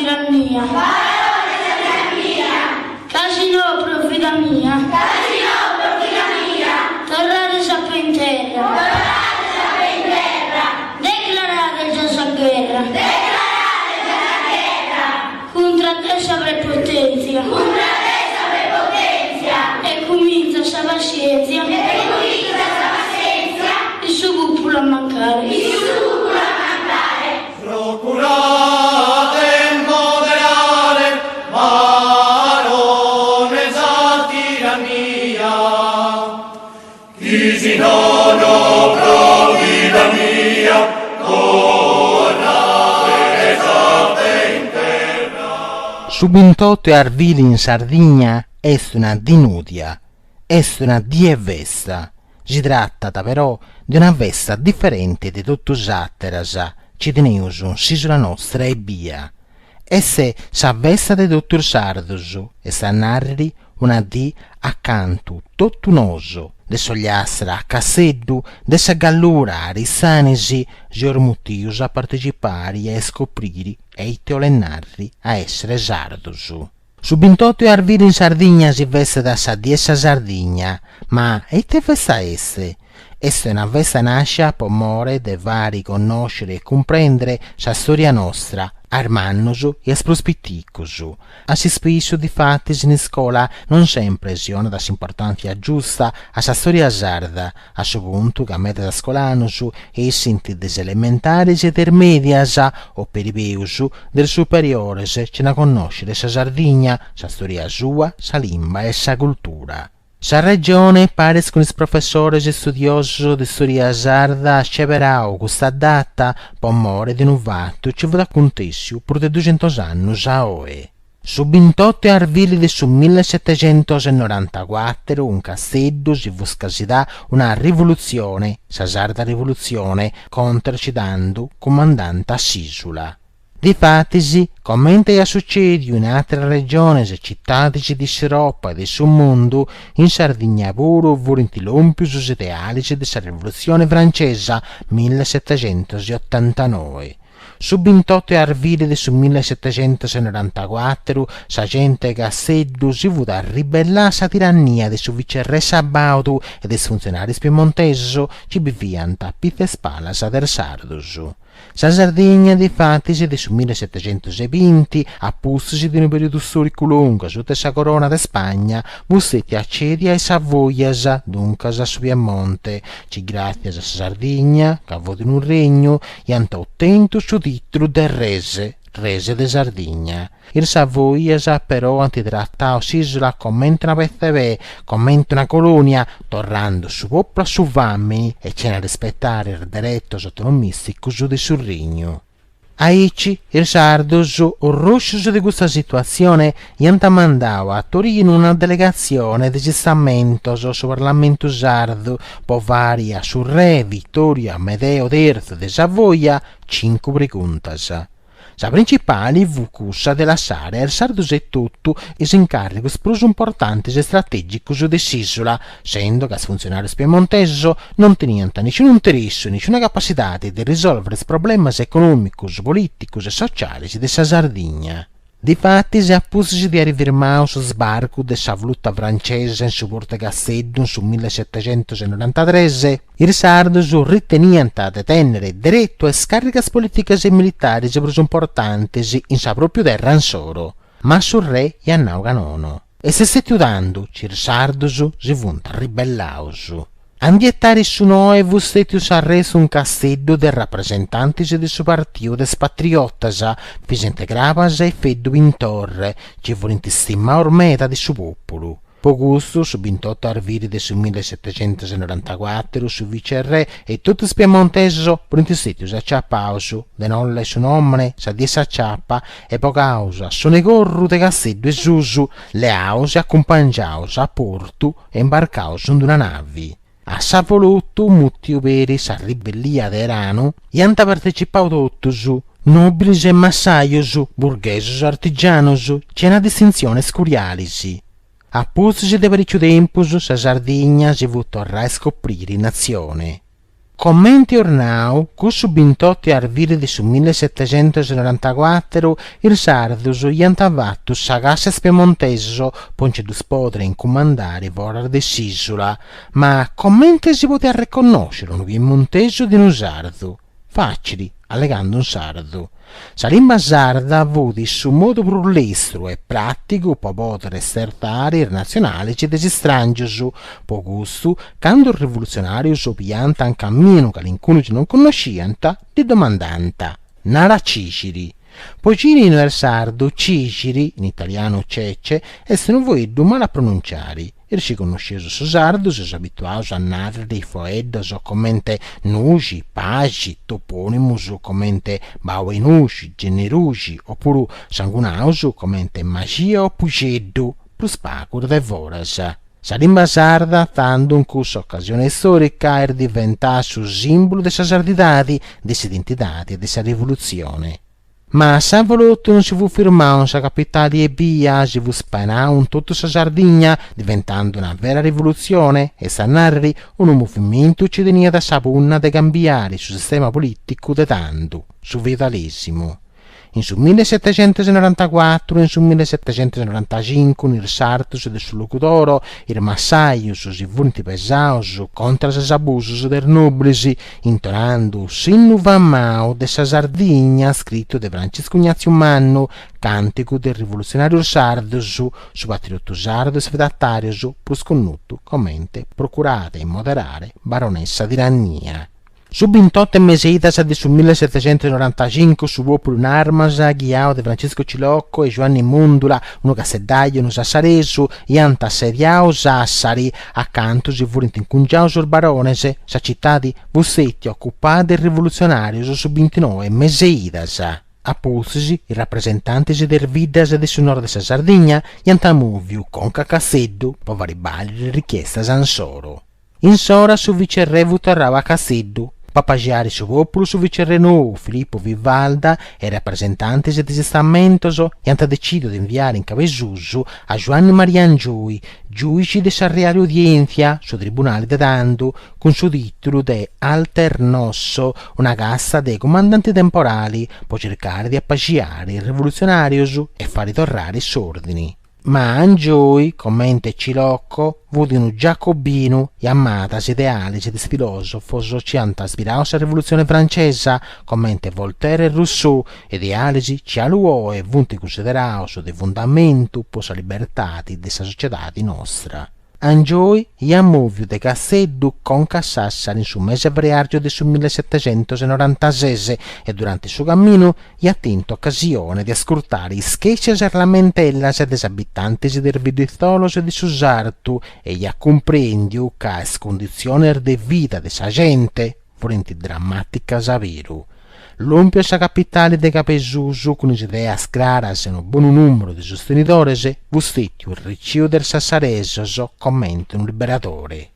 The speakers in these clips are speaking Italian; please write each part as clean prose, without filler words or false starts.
tirannia. Casino profida mia. Torrare sappio in terra. Declarare già sa guerra. Contra te saprei potenzia. E comincia sa pazienza. Il suo popolo a mancare. Procurate moderare, ma non esatti la mia. Chi si non provvida mia, tornare esatte in terra. Subintotto e Arvili in Sardegna è una dinudia, è una dievesta. Si tratta però di una vesta differente di tutto l'altro, ci teneus sulla nostra e via. Esse sa vesta di dottor Sardoso e sa narri una di accanto tutto noso, de sogliastra a casseddu, de sa gallura a risanesi, giormutius a partecipare e scoprire e i teolennarri a essere Sardoso. Subintotto e Arvili in Sardegna si veste da sa diessa Sardegna, ma e te vesta esse? Essa è una vesta nasce per more de vari conoscere e comprendere sa storia nostra, armannosu e esprospitticusu. A si spesso di fatti in scuola non sempre si ona da importanza giusta a sa storia sarda, a suo punto che a meta da scolanusu e sinti des elementari e intermedias o per i beusu del superiore se ce na conoscere sa Sardegna, sa storia sua, sa lingua e sa cultura. Sa regione pare con il professore e studioso di storia sarda sceverao questa data per more di un fatto ci vuole contessio pur di 200 anni a oe. Subintotto e Arvili del su 1794 un castello si fu scasidà una rivoluzione, sa sarda rivoluzione, contracidando comandante a Sisula. Difattisi, commenta a succedi in altre regioni e città di Europa e del suo mondo, in Sardegna pure furono l'ompius ideali della rivoluzione francese 1789. Subintotto e Arvili del su 1794, sa gente che a Seddu si fu da ribellare sa tirannia del suo viceré Sabaudu e dei funzionari piemontesi ci viviano a pizze spalas del Sardosu. Sa Sardegna di fatti del su 1720 appussisi di un periodo storico lungo sotto sa corona de Spagna bussetti accedi ai Savoias dunque a su Piemonte ci grazie a sa Sardegna che avuto in un regno e hanno ottenuto su titolo del Rese de Sardegna. Il Savoias però antitrattato s'isola come una PFB, come una colonia, tornando su popolo su vammini e c'è da rispettare il diritto autonomistico su di sul regno. Aici il Sardoso, orruscioso di questa situazione, gli hanno mandato a Torino una delegazione di gestamento sul Parlamento sardo, per varia sul re Vittorio Amedeo III de Savoia, 5 preguntas. La principale fu cussa della Sara il Sardoso e tutto is incarichi più importanti e strategici dell'isola, essendo che i funzionari piemontesi non tenevano nessun interesse, nessuna capacità di risolvere i problemi economici, politici e sociali della Sardegna. Difatti si appusi di arrivare sul sbarco della flotta francese in su Porto Gasseddon su 1793, il Sardoso riteneva di tenere diritto a scariche politiche e militari più importanti in sa propria terra ansoro, ma sul re gli annau canono. E se stai udando, il Sardoso si fu ribellato. Andiettare su noi fu stetius arreso un castello dei rappresentanti del suo partito des patriottas, fisente gravas e feddu in torre, ci volenti stimma ormeta di suo popolo. Pogusto, su 28 Arvili del 1794, su viceré e tutti i piemontesi volenti stetius acciappausu, de nolle su nome, sa diesa acciappa, e pocausa su negorru de castello e susu, le ause accompagnausa a porto e imbarcausu in una nave. A sa voluto mutti veri sa ribellia d'Erano e hanno partecipato tutti nobili e massaios, burghesi, artigianos, c'è una distinzione scurialisi. A posti de parecchio tempo sa Sardegna si fu tornare a scoprire in nazione. Commenti ornau, cu su 28 arvili su 1794, il sardus iantavattu sagasse spiemonteso, ponce dus podre in comandare vorar de sisula, ma commente si potea riconoscere un piemonteso di un sardu? Facili, allegando un sardu. Sa lingua sarda vudi su modo burlestro e pratico può poter estertare il nazionale ci desi strangiosu, po gusto, quando il rivoluzionario so pianta un cammino che l'incuno non conoscianta, di domandanta. Nara Ciciri. Pocini nel sardo Ciciri, in italiano cece, essere voi male a pronunciare. Il si conosceso su sardo, si abituato a narrare i foeddos o commente nuci, pagi, toponimus o commente bauenuci, generuci, oppure sangunausu commente magia o pugeddu, plus pacur de voras. Sa lingua sarda, tanto in questa occasione storica, è diventata su simbolo della sardità, della identità e della rivoluzione. Ma sa voluto non si fu firmato sa capitale e via, si fu spanato in tutta sa Sardegna, diventando una vera rivoluzione e sa narrare un movimento ci tenia da sapunna de cambiare sul sistema politico de tanto, su feudalesimo. In su 1794 e in su 1795 il sartus del suo locutoro, il massaius si furono pesaus contra sa abusus del noblisi, intonando sinnu vammao de sa Sardegna scritto de Francesco Ignazio Manno, cantico del rivoluzionario sardus, su patriotto sardus fedattarius, plus connuto commente procurate e moderare baronessa di Rannia. Su 28 meseitas di su 1795 su popolo un'armasa ghiao de Francesco Cilocco e Giovanni Mundula, uno cassedaio, uno sassaresu, e antasseriao Sassari, accanto si furono incungiao sul baronese, sa città di Bussetti occupata il rivoluzionario su 29 meseitas. Apposisi, i rappresentanti del Vidas de su nord de Sardegna, iantamuviu con Cacasseddu, po varibali richiesta Sansoro. In sora su vicerre vutarrava Casseddu, papagiari su popolo su vicerre nuovo Filippo Vivalda e rappresentanti del testamento e hanno deciso di inviare in Cavesusu a Giovanni Marian Giui, giudice de Sarreale Udienzia, su tribunale de Dandu, con su titolo de Alternosso, una cassa dei comandanti temporali, può cercare di appagiare il rivoluzionario e far ritornare i sordini. Ma Angioi, commenta Cilocco, vudino giacobino e ammatas idealis ed filosofo socianta aspiraus a rivoluzione francese, commenta Voltaire e Rousseau, idealisi ci aluò e vunti consideraus de fondamento posa libertati dessa società nostra. Angioi ammoviu de Casseddu conca Sassari in su mese febbraio del 1796 e durante il suo cammino ha tinto occasione di ascoltare i sketches e lamentellas des abitantes del Vidizzolos di Susartu e ha comprendiu che condizione de vita de sa gente furono drammaticas a veru. L'ompio sa capitale de Capesusu con ideas claras e un buon numero di sostenitori bustettiu il riccio del Sassaresos commenta un liberatore.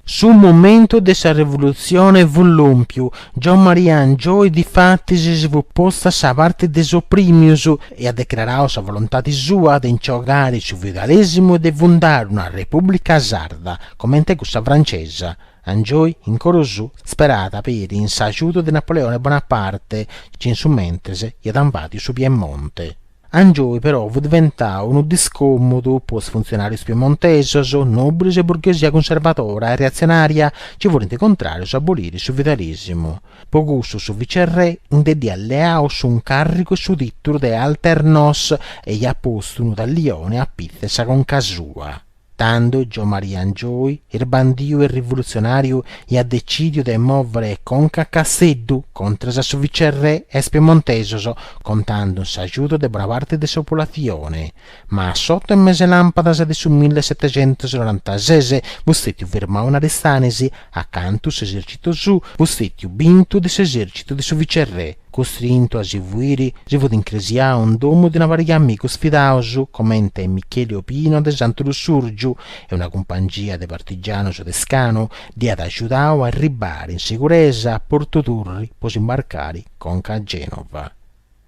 Sul momento dessa rivoluzione fu l'ompio, John Marian Joy difatti si fu posta a parte des opprimius e ha declarato sa volontà di sua di inciogare su feudalesimo e di fondare una repubblica sarda, commenta questa francese. Angioi in Corosù sperata per in saciuto di Napoleone Bonaparte, cinsumentrese e ad invati su Piemonte. Angioi però fu diventato uno discomodo post funzionario piemontesos, nobili e borghesia conservatora e reazionaria ci volenti contrario su abolire su feudalismo. Pogusto su vicerre indedì alleao su un carico su titolo de Alternos e gli ha posto uno da Lione a Pizzesa con casua. Tanto Gio Marian Gioi, il bandio e rivoluzionario, e ha deciso di muovere conca Casseddu contro su vicerre e spiemontesoso, contando s'aiuto di buona parte della popolazione. Ma sotto il mese lampada del 1796, Bustettiu firmò una restanesi accanto s'esercito su, Bustettiu vinto dell'esercito di su vicerre. Costrinto a seguire, si fu incresia un domo di una varia amico sfidausu, commenta Michele Opino de Santo Lussurgiu e una compagnia de partigiano sudescano di ad aiutare a arrivare in sicurezza a Porto Turri, poi imbarcare conca a Genova.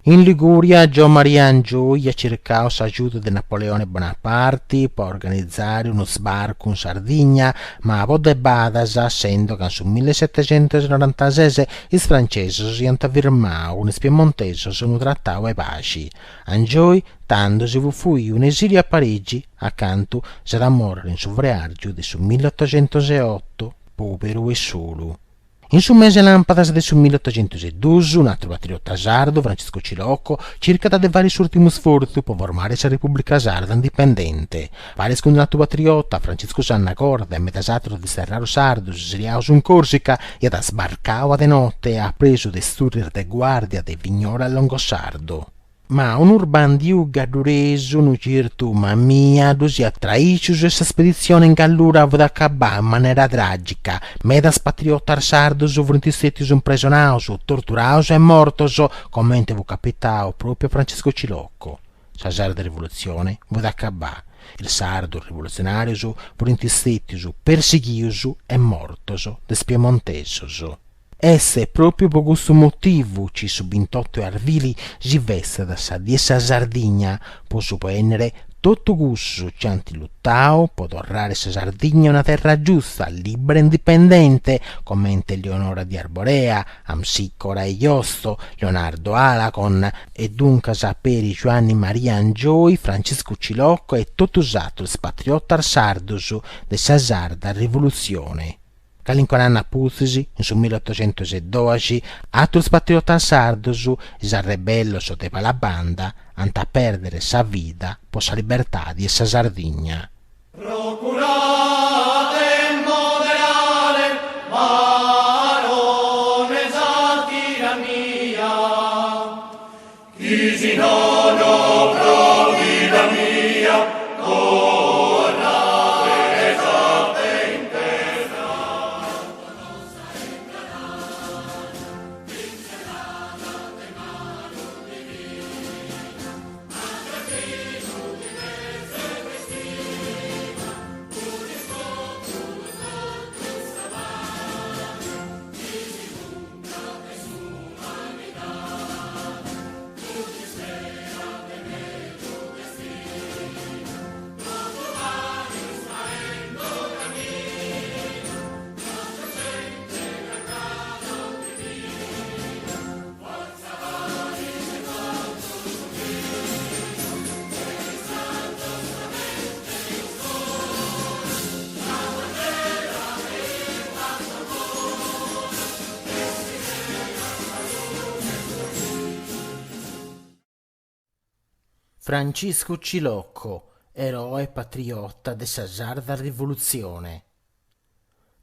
In Liguria, Gio Maria Angioia cercò l'aiuto di Napoleone Bonaparte per organizzare uno sbarco in Sardegna, ma a Bodde Badas, essendo che sul 1796 i francesi si hanno firmato un piemontese su un trattato di pace. Angioia, tanto si fu un esilio a Parigi, accanto sarà morire in sovraggio del 1808, povero e solo. In su mese lampadas del 1812, un altro patriota sardo, Francesco Cilocco, cerca da vari suoi ultimi sforzi per formare la Repubblica Sarda indipendente. Pare con un altro patriota, Francesco Sannacorda, e metasatro di Serraro Sardo, siriaus in Corsica, e da sbarcava de notte e ha preso de sturrir de guardia de Vignola a Longosardo. Ma un urban di Ugaduresu, un certo mamma mia, si attraisce questa spedizione in Gallura da acabare in maniera tragica. Medas patriota sardo, su 27 sono prisionati, torturati e morti, come fu capitato proprio a Francesco Cilocco. La sarda rivoluzione fu da acabare. Il sardo rivoluzionario, 27 perseguiti e morti, de spiemontesi. Esse proprio per questo motivo ci su 28 arvili si veste da Sadiessa Sardegna per supponere tutto gusto ci hanno lottato per tornare a Sardegna una terra giusta, libera e indipendente, come Leonora di Arborea, Amsicora e Iosto, Leonardo Alacon e dunque sapere Giovanni Maria Angioi, Francesco Cilocco e tutto usato il patriota sardos de Sarda rivoluzione. Calinconanna Puzzisi, in su 1812, altri patriota sardos, il rebello sotto la banda, anta a perdere sa vita per la libertà di essa Sardegna. Procurate moderare, barone sa tirannia, chi si non pro vita mia, Francisco Cilocco, eroe patriota de sa sarda rivoluzione.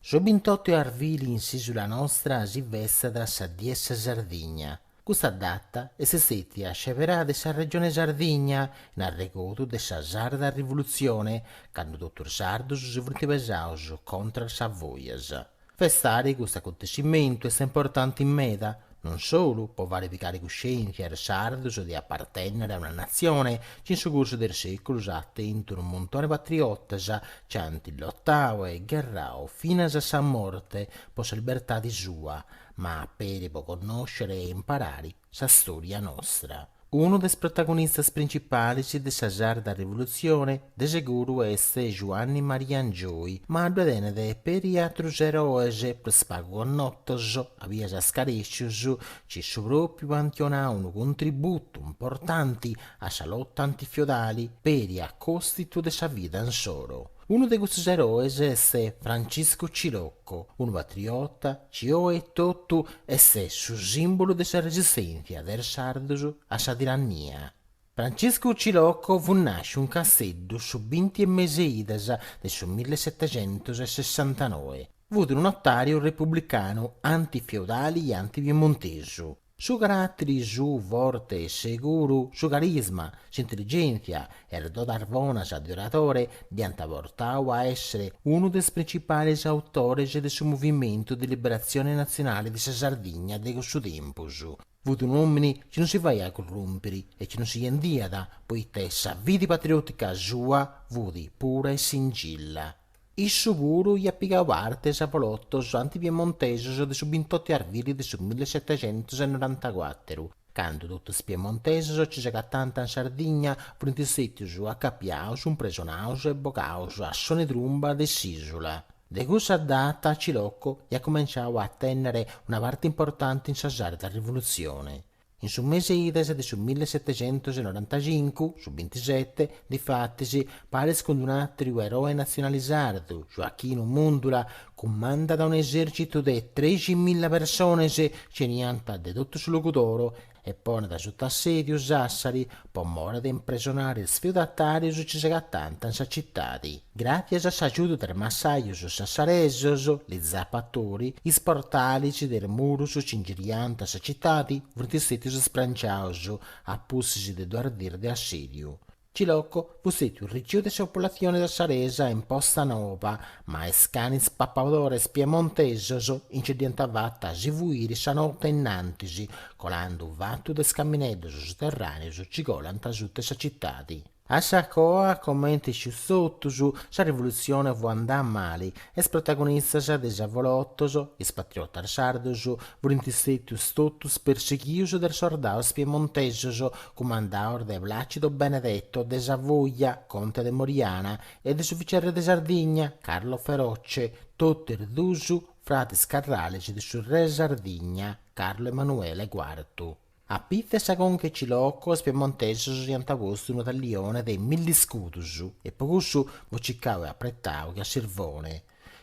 So 28 arvili inciso la nostra si vesta da Sadiessa Sardegna. Questa data è seti a sceverà de sa regione Sardegna in arregoto de sa sarda rivoluzione quando dottor Sardo si vritivesaus contro Savoias. Festare questo acontecimento è importante in meda, non solo può verificare coscienza al sardos di appartenere a una nazione che in suo corso del secolo attento un montone patriotas che hanno lottato e guerrato fino a sa morte per la libertà di sua, ma per conoscere e imparare la storia nostra. Uno dei protagonisti principali della sarda rivoluzione de sicuro è Giovanni Maria Angioi, ma due de periatros eroes per spago nottos avia scarescius ci su proprio antiona un contributo importante a sa lotta antifeudali per a costitu de sa vita in solo. Uno di questi eroi è Francisco Cilocco, un patriota, cio e tutto e stesso simbolo della resistenza del sardos a sa tirannia. Francisco Cilocco fu nasce un cassetto su 20 mesi del 1769. Fu un notario repubblicano antifeudale e antipiemontese. Su carattere, su forte e sicuro, su carisma, su intelligenza e do d'arvonas di oratore, diventa portato a essere uno dei principali autori del suo movimento di liberazione nazionale di Sardegna di questo tempo. Fu un uomo che non si va a corrompere e che non si india, poiché sa vita patriottica sua fu pura e singilla. Il sicuro gli applicava parte a polottos antipiemontesi di su 28 arvili del 1794. Canto tutti spiemontesi ci tanta in Sardegna, 27 su a Capiaus, un presonaus e bocaus a suoni tromba de Sisula. De questa data Cilocco ha cominciato a tenere una parte importante in Sasare della rivoluzione. In su mese ides del 1795, su 27, difattisi, pare con un altro eroe nazionalizzato, Gioacchino Mundula, comanda da un esercito di 13.000 persone, ce niente dedotto sul locutoro, e pone da sotto assedio Sassari, per morire di impressionare sfeudatari su ci tanta in cittadi. Grazie a s'aiuto del massaio su sassaresos, gli zappatori, i sportalici del muro su cingirianta sa cittadi, vrtisseti su spranciaus, a pussisi de guardir de assedio. Cilocco fu stato un riccio di popolazione da Saresa in Posta Nova, ma escanis pappadores piemontesos incidentavatta a sivuiri sa notte innantisi, colando vatto de scamminellos sotterranei cigolanta tutte sa cittadi. A Sacoa, commenti su sottosu, sa rivoluzione fu andà male, es protagonistas des avolottoso, is patriotas sardosu, vorintistius totus perseguius del sordaus piemontesoso, comandaor de Placido Benedetto de Savoia, conte de Moriana, e de sufficiere de Sardegna, Carlo Feroce, totter dusu, frates carralici de su re Sardegna, Carlo Emanuele IV. A Pizzesa con che Cilocco spiemontesos di antagosto un taglione dei milliscutus e pocusu vocicao e apprettao che a Sirvone.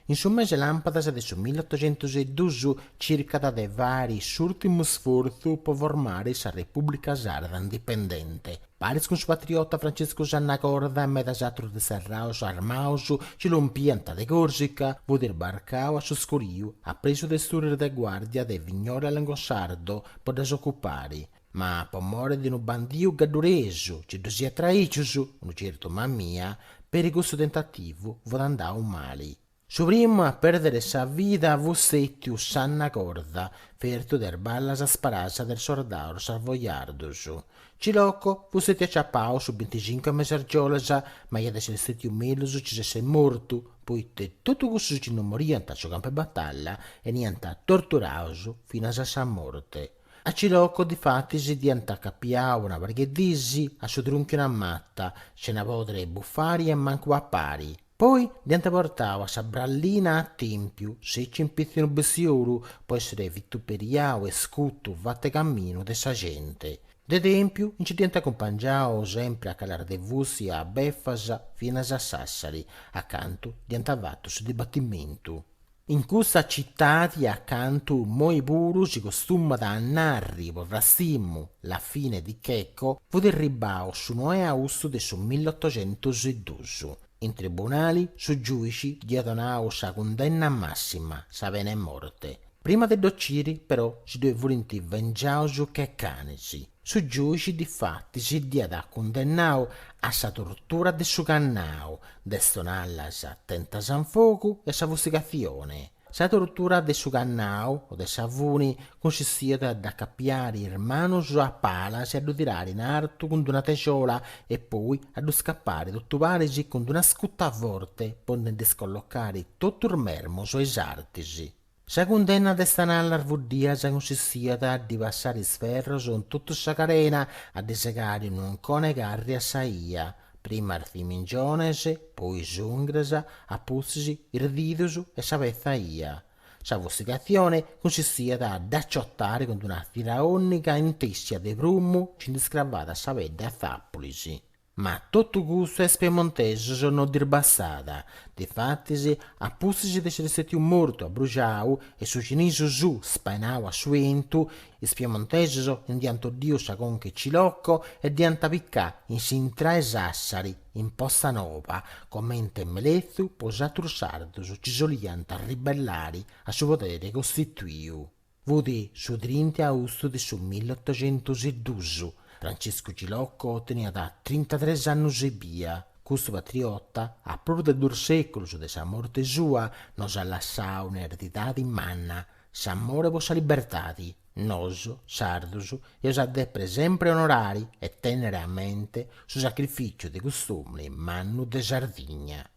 In su mese lampada del 1812 circa da de vari surtimo sforzo per formare sa Repubblica Sarda indipendente. Paris con suo patriota Francesco Giannacorda e medasatro de Serraus Armaus ci l'ompianta de Corsica, voder barcao a Soscoriu, ha preso de sturre de guardia de Vignore all'Angosardo per desoccupare. Ma per morire di un bandio gaddureso, ci dosia traiciusu, un certo mammia, per questo tentativo vod andau male. Su primo a perdere sa vita fu settiu Sanna Corda, ferto der ballas a sparasa del sordauro sarvoiardosu. Cilocco fu settiu acciappao su 25 mesergiolasa, ma gli adessi settiu melusu ci se morto, poiché tutto questo ci non morianta su campo e battaglia e niente torturausu fino a sa morte. A Cilocco difatti si dianta capiao una varghedisi, a su trunchio una matta, ce ne podre buffari e manco a pari. Poi diante portava sa brallina a tempio, se ci impizzino bessioro, può essere vituperiao e scutto vatte cammino de sa gente. De tempio, in ci diante accompagnao sempre a calar de vussi a Beffasa fino a Sassari, accanto diante avatto su dibattimento. In questa città accanto moi buru si costuma da annarri vorrassimmo la fine di Checco fu derribao su 9 agosto del 1812. In tribunali, su giudici diedonau sa condanna massima, sa pena e morte. Prima de dociri, però, si deve volenti vengiausu che canesi. Su giudici, difatti, si dieda condannau a sa tortura de su cannau, destonalla sa tenta san fuoco e sa fustigazione. Sa tortura de su cannau o de savuni consistia da cappiare il mano su a palas e a tirare in alto con una tesola e poi a scappare tutto paresi con una scutta a vorte, ponendo scollocare tutto il mermo sui sartisi. Sa condanna de stanalla arvudia consistia di passare sferro su tutta sa carena a desegare in un cone carri a saia. Prima arfimingionese, poi zungresa, a pussisi, irdidusu e savezzaia. Sa fustigazione consistia da acciottare con una firaonica intessia de brummo cindiscravata a sapedda a zappolisi. Ma tutto questo è spiemonteso sono dirbassata. Difattisi, a pussisi de essere un morto a bruciau e su ciniso su spainau a suentu, e spiemonteso in dianto Dio sa con che Cilocco e dianta piccà in Sintra e Sassari, in Posta Nova, commente Melezzu, posatur sardo ci solianta a ribellare a suo potere costituiu. Vudi su 30 agosto del 1812. Francesco Cilocco otteneva da 33 anni e via. Questo patriota, a proprio del 2 secolo su de sa morte sua, nos ha lasciato un'eredità di manna, s'amore per sa libertà. Noso, sardosu, e os ha depre sempre onorari e tenere a mente su sacrificio di costumi mannu de Sardegna.